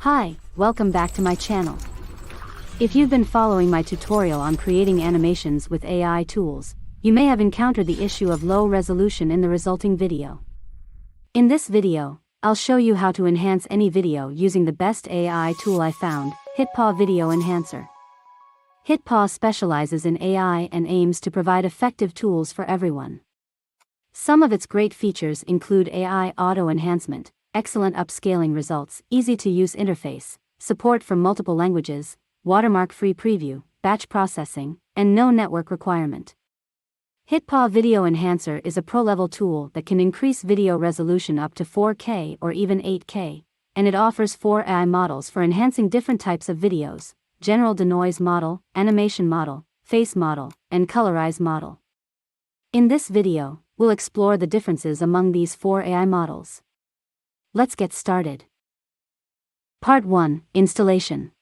Hi, welcome back to my channel. If you've been following my tutorial on creating animations with AI tools, you may have encountered the issue of low resolution in the resulting video. In this video, I'll show you how to enhance any video using the best AI tool I found, HitPaw Video Enhancer. HitPaw specializes in AI and aims to provide effective tools for everyone. Some of its great features include AI auto enhancement, excellent upscaling results, easy-to-use interface, support for multiple languages, watermark-free preview, batch processing, and no network requirement. HitPaw Video Enhancer is a pro-level tool that can increase video resolution up to 4K or even 8K, and it offers 4 AI models for enhancing different types of videos: General Denoise Model, Animation Model, Face Model, and Colorize Model. In this video, we'll explore the differences among these 4 AI models. Let's get started. Part 1. Installation.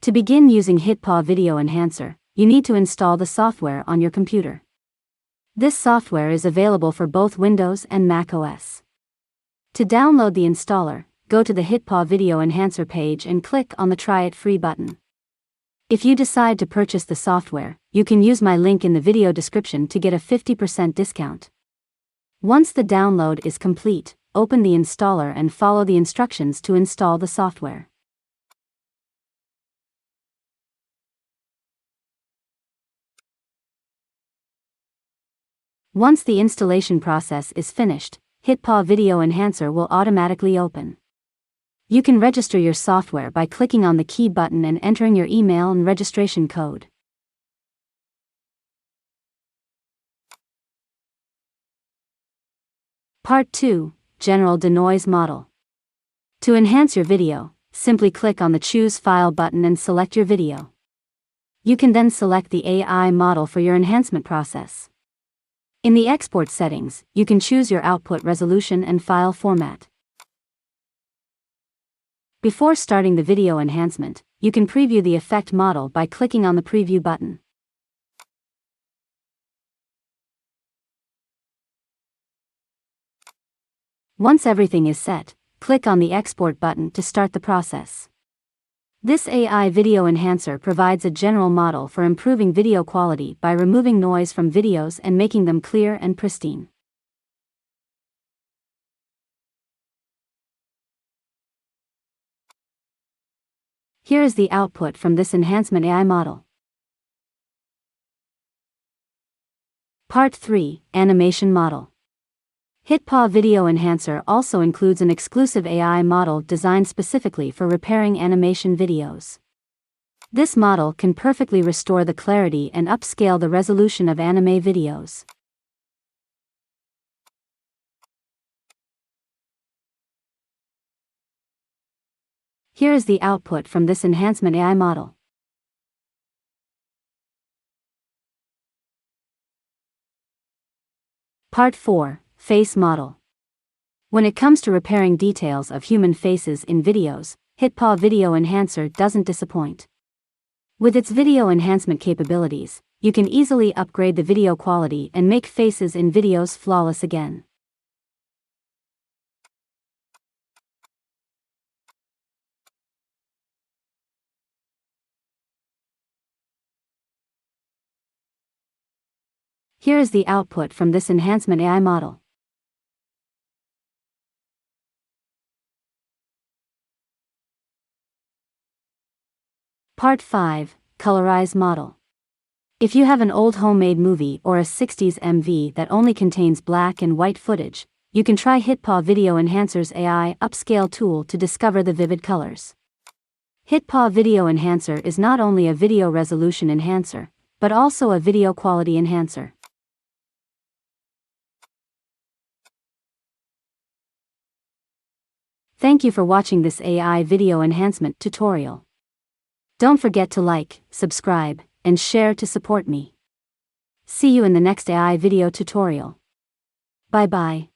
To begin using HitPaw Video Enhancer, you need to install the software on your computer. This software is available for both Windows and Mac OS. To download the installer, go to the HitPaw Video Enhancer page and click on the Try It Free button. If you decide to purchase the software, you can use my link in the video description to get a 50% discount. Once the download is complete, open the installer and follow the instructions to install the software. Once the installation process is finished, HitPaw Video Enhancer will automatically open. You can register your software by clicking on the key button and entering your email and registration code. Part 2. General Denoise Model. To enhance your video, simply click on the Choose File button and select your video. You can then select the AI model for your enhancement process. In the export settings, you can choose your output resolution and file format. Before starting the video enhancement, you can preview the effect model by clicking on the Preview button. Once everything is set, click on the Export button to start the process. This AI video enhancer provides a general model for improving video quality by removing noise from videos and making them clear and pristine. Here is the output from this enhancement AI model. Part 3. Animation Model. HitPaw Video Enhancer also includes an exclusive AI model designed specifically for repairing animation videos. This model can perfectly restore the clarity and upscale the resolution of anime videos. Here is the output from this enhancement AI model. Part 4. Face Model. When it comes to repairing details of human faces in videos, HitPaw Video Enhancer doesn't disappoint. With its video enhancement capabilities, you can easily upgrade the video quality and make faces in videos flawless again. Here is the output from this enhancement AI model. Part 5. Colorize Model. If you have an old homemade movie or a 60s MV that only contains black and white footage, you can try HitPaw Video Enhancer's AI Upscale tool to discover the vivid colors. HitPaw Video Enhancer is not only a video resolution enhancer, but also a video quality enhancer. Thank you for watching this AI video enhancement tutorial. Don't forget to like, subscribe, and share to support me. See you in the next AI video tutorial. Bye bye.